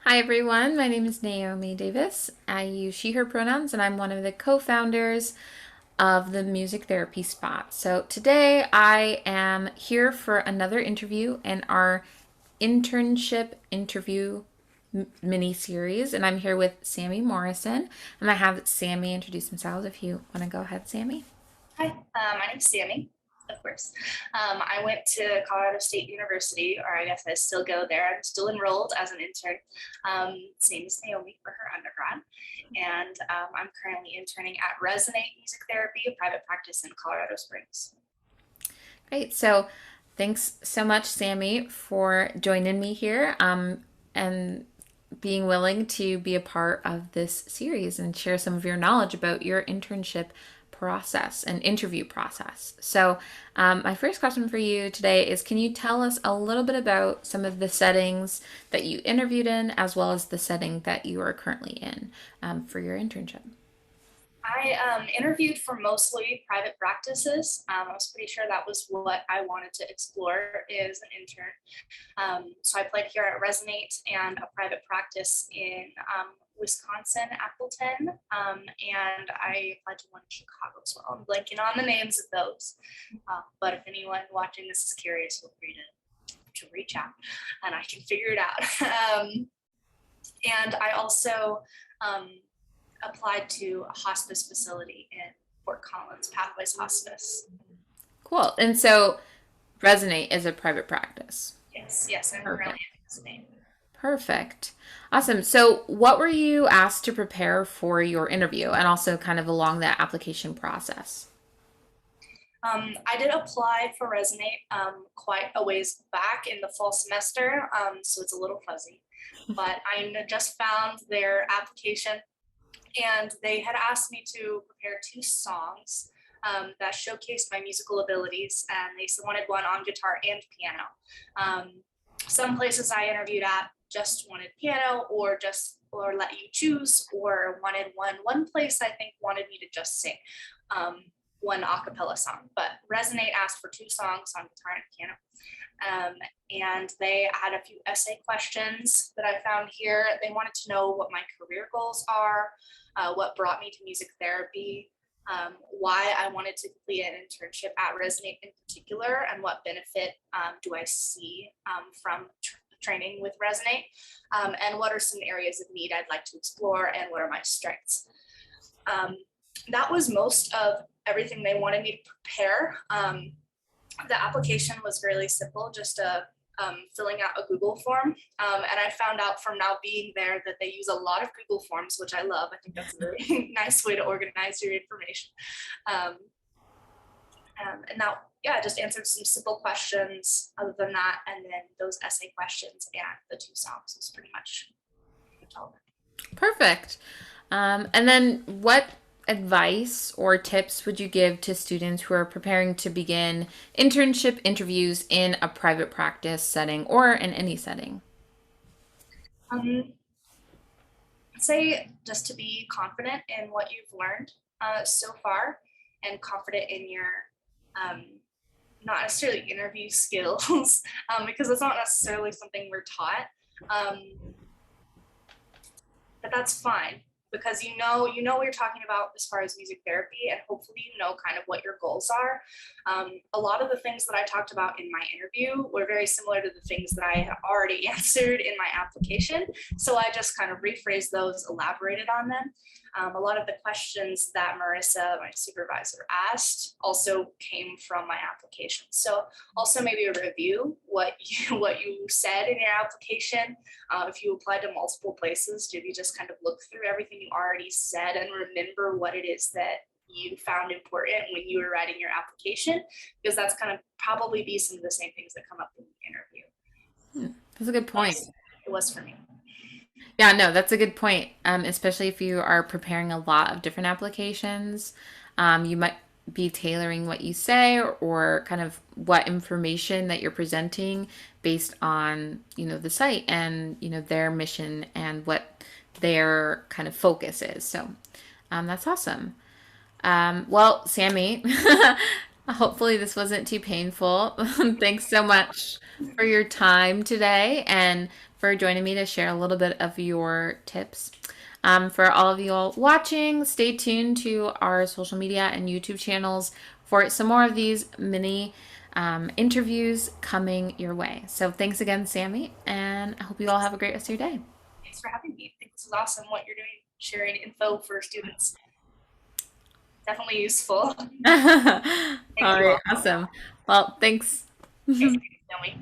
Hi everyone, my name is Naomi Davis. I use she, her pronouns, and I'm one of the co founders of the Music Therapy Spot. So today I am here for another interview in our internship interview mini series, and I'm here with Sami Morrison. And I have Sami introduce themselves if you want to go ahead, Sami. Hi, my name's Sami, of course. I went to Colorado State University, or I guess I still go there. I'm still enrolled as an intern. Same as Naomi for her undergrad. And I'm currently interning at Resonate Music Therapy, a private practice in Colorado Springs. Great. So thanks so much, Sami, for joining me here and being willing to be a part of this series and share some of your knowledge about your internship process and interview process. So, my first question for you today is, can you tell us a little bit about some of the settings that you interviewed in, as well as the setting that you are currently in for your internship? I interviewed for mostly private practices. I was pretty sure that was what I wanted to explore as an intern. So I applied here at Resonate and a private practice in Wisconsin, Appleton, and I applied to one in Chicago as well. I'm blanking on the names of those, but if anyone watching this is curious, feel free to reach out and I can figure it out. And I also um, applied to a hospice facility in Fort Collins, Pathways Hospice. Cool. And so, Resonate is a private practice. Yes, yes, I'm currently Perfect. in his name. Perfect. Awesome. So, what were you asked to prepare for your interview and also kind of along that application process? I did apply for Resonate quite a ways back in the fall semester, so it's a little fuzzy. But I just found their application, and they had asked me to prepare two songs that showcased my musical abilities, and they wanted one on guitar and piano. Some places I interviewed at just wanted piano, or let you choose, or wanted one. One place I think wanted me to just sing. One a cappella song, but Resonate asked for two songs on guitar and piano. And they had a few essay questions that I found here. They wanted to know what my career goals are, what brought me to music therapy, why I wanted to complete an internship at Resonate in particular, and what benefit do I see from training with Resonate, and what are some areas of need I'd like to explore, and what are my strengths. That was most of everything they wanted me to prepare. The application was really simple, just filling out a Google form. And I found out from now being there that they use a lot of Google Forms, which I love. I think that's a really nice way to organize your information. Um, and now, yeah, I just answered some simple questions other than that. And then those essay questions and the two songs was pretty much all. Perfect. And then, what advice or tips would you give to students who are preparing to begin internship interviews in a private practice setting or in any setting? Um, I'd say just to be confident in what you've learned so far, and confident in your um, not necessarily interview skills, because it's not necessarily something we're taught. Um, but that's fine, because you know what you're talking about as far as music therapy, and hopefully you know kind of what your goals are. A lot of the things that I talked about in my interview were very similar to the things that I had already answered in my application, so I just kind of rephrased those, elaborated on them. A lot of the questions that Marissa, my supervisor, asked also came from my application. So also maybe a review what you said in your application. If you applied to multiple places, maybe just kind of look through everything you already said and remember what it is that you found important when you were writing your application, because that's kind of probably be some of the same things that come up in the interview. That's a good point. It was for me. Yeah, no, that's a good point. Especially if you are preparing a lot of different applications, you might be tailoring what you say or kind of what information that you're presenting based on, the site and, their mission and what their kind of focus is. So, that's awesome. Well, Sami, hopefully this wasn't too painful. Thanks so much for your time today and for joining me to share a little bit of your tips. For all of you all watching, stay tuned to our social media and YouTube channels for some more of these mini interviews coming your way. So thanks again, Sami, and I hope you all have a great rest of your day. Thanks for having me. I think this is awesome what you're doing, sharing info for students. Definitely useful. All Thank you right, all. awesome. Well, thanks. Okay, Naomi.